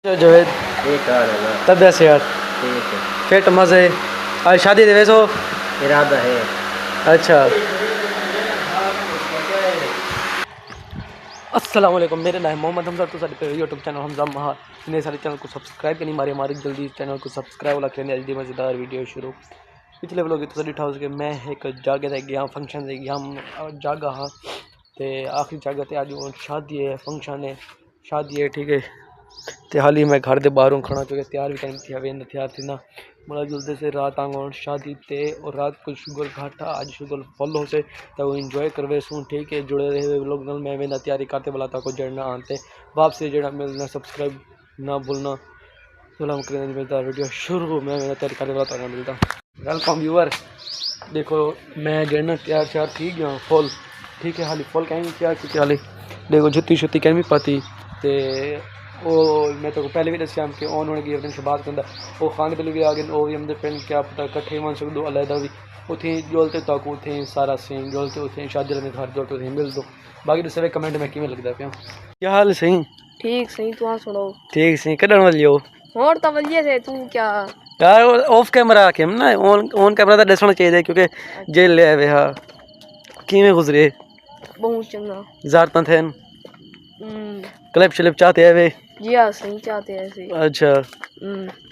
जावेद तबियत से यार फिट मज़े आज शादी दे वैसो इरादा है। अच्छा अस्सलाम वालेकुम, मेरा नाम मोहम्मद हमजा। तो सारे यूट्यूब चैनल हमजा महार ने सारे चैनल को सब्सक्राइब करनी हमारे जल्दी चैनल को सब्सक्राइब वाला करने जल्दी मज़ेदार वीडियो शुरू। पिछले व्लॉग तो डिठा हो कि मैं एक जगह ते गया फंक्शन ते गया जगह हाँ तो आखिरी जगह ते अज शादी है फंक्शन है शादी है ठीक है। तो हाल ही मैं घर के बाहरों खड़ा क्योंकि तैयार भी टाइम थी वे तैयार थी ना मतलब जल्दी से रात आंगो शादी ते और रात को शुगर घाटा आज शुगर फुल हो से तो वो इंजॉय करवे सूँ ठीक है। जुड़े रहे लोग मैं वेंदा तैयारी करते बुलाता को जड़ना आते वापसी जड़ा मिलना सब्सक्राइब ना भूलना। चलो हम करें मिलता वीडियो शुरू मैं तैयारी करते बुलाता मिलता। वेलकम व्यूअर, देखो मैं जड़ना तैयार श्यार थी गया फुल ठीक है। हाली फुल कहीं तैयार की हाली देखो जुत्ती शुत्ती कहीं भी पाती तो वो मैं तो पहले भी दसिया कि उन्होंने की अपने बात करता वो खाने पीने भी आ गए वो भी हमने पिंड क्या पता कट्ठे मान सकते अलहदा भी उठे जोलते तक उठे सारा सीन जोलते उठे शादी वाले घर जोलते उठे मिल दो बाकी दस कमेंट में किमें लगता पे क्या हाल सही ठीक सही तू सुनो ठीक सही कड़न वाली हो और तो वलिए से तू क्या यार ऑफ कैमरा आके हम ना ऑन कैमरा तो दसना चाहिए क्योंकि जेल ले आए हाँ किमें गुजरे बहुत चंगा ज़ारता थे क्लिप श्लिप चाहते हैं वे जी हाँ सही चाहते हैं ऐसे। अच्छा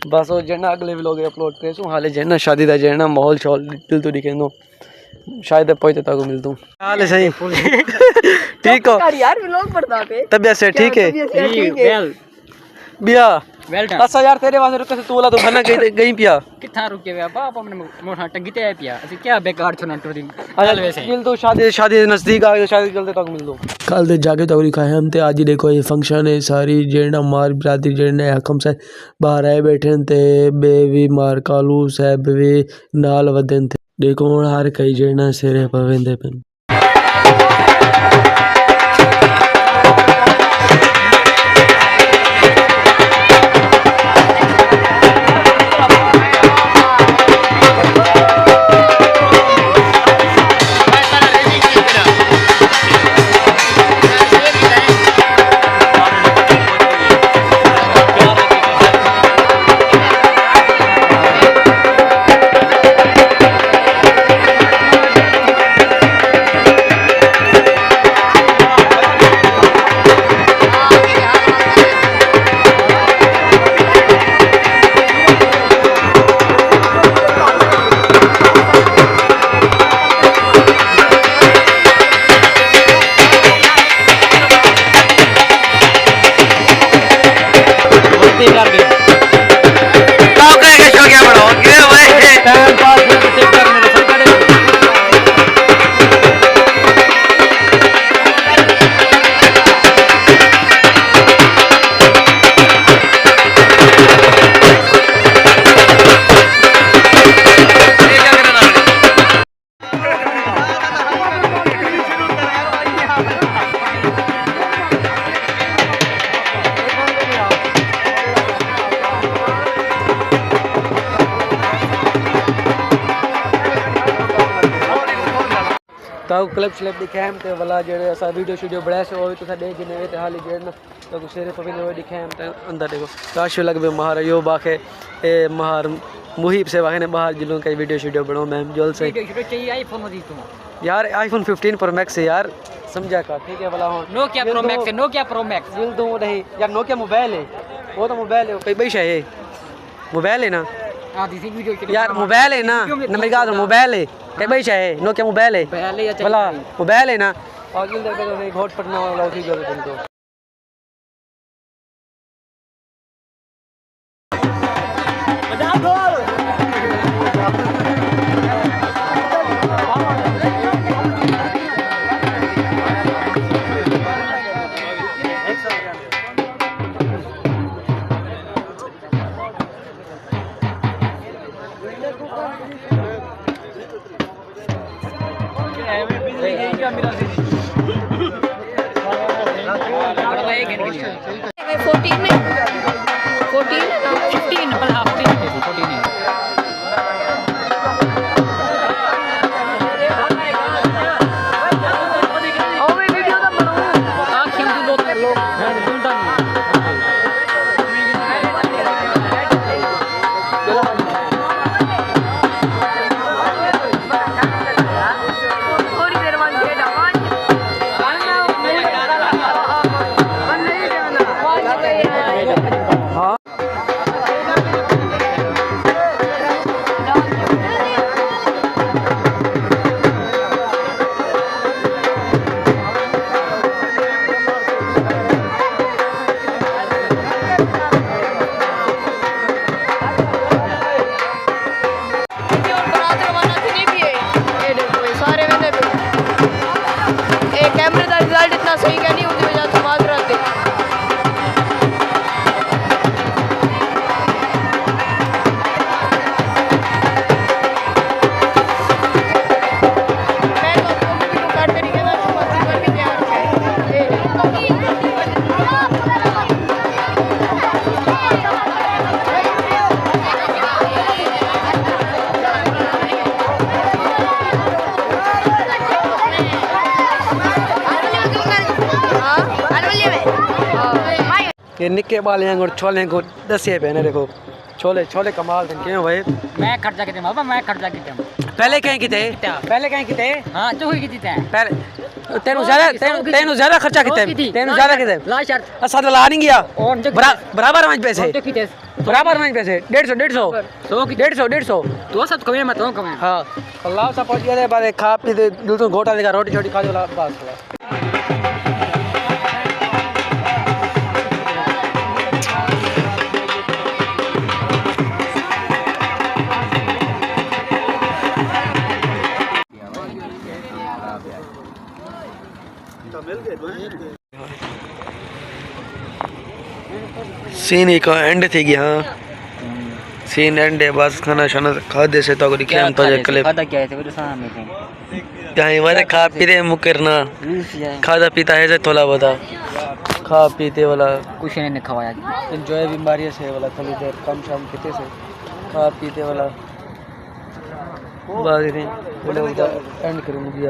बस वो जन्ना अगले व्लॉग अपलोड करे सो हाले जन्ना शादी दा जन्ना माहौल शॉल दिल तो दिखे नो शायद पहुंचे तक मिल दूं हाल सही ठीक हो यार व्लॉग पड़ता पे तबियत से ठीक है वेल बिया वेल डन। अच्छा यार तेरे वास्ते रुके से तू वाला तो बना गई पिया किथा रुके वे बाप अपने मोटा टंगीते है पिया असि क्या बेकार छोना टोरी चल वैसे मिल दो शादी नजदीक आ गई शादी चलते तक मिल दो कल दे जाके तक खाए हम ते आज देखो ये फंक्शन है सारी जेड़ा मार बरादरी जेड़ने हकम से बाहर आए बैठे ते बेवी मार कालू साहब वे नाल वदन थे देखो हर कई जेड़ा सिरे पवेंदे पेन तो क्लिप श्लिप दिखाए हम तो वाला जो वीडियो शीडियो बनाया से वो भी तुसा देख जिन्हें तो हाली जेड़ना तो सिरे पवे वो दिखाए हम तो अंदर देखो काश लग बे महार यो बाखे ए महार मुहिब से बाखे ने बाहर जिलों का वीडियो शीडियो बनाओ मैम जोल से चाहिए आईफोन मत तुम यार आईफोन 15 प्रो मैक्स है यार समझा का ठीक है वाला हो नोकिया प्रो मैक्स है नोकिया प्रो मैक्स दिल दूं नहीं यार नोकिया मोबाइल है वो तो मोबाइल है कई बैशा है मोबाइल है ना हां दिस वीडियो यार मोबाइल है ना मेरी बात मोबाइल है कई बैशा है नोकिया मोबाइल है पहले या भला मोबाइल है ना और दिल दे के घोट पटना वाला उठी गयो तुमको हाँ कैमरे का रिजल्ट इतना सही क्या नहीं होती वजह से मार रहे थे। ये निक्के बाल हैं और छोले को दसिए पहने देखो छोले छोले कमाल थे क्यों भाई मैं खर्चा किते बाबा मैं खर्चा किते पहले कहीं किते हां जो ही किते पहले तेनु ज्यादा खर्चा किते तेनु ज्यादा किते ला शर्त असा ला नहीं गया और जो बराबर में पैसे जो किते बराबर में पैसे 150 150 तो सब कमे मत हो कमे हाँ अल्लाह सा पहुंच गए बारे खा पी दे दूसरों घोटा देगा रोटी छोटी खा जो बस सीन एक एंड थी गया हाँ सीन एंड है बस खाना शाना खा दे से तो क्या हम तो क्लिप खादा क्या है तेरे सामने थे कहीं वाले खा पीते मुकरना खादा पीता है थोड़ा बहुत खा पीते वाला कुछ नहीं खवाया एंजॉय बीमारी से वाला थोड़ी देर कम शाम पीते से खा पीते वाला बात एंड करूँगी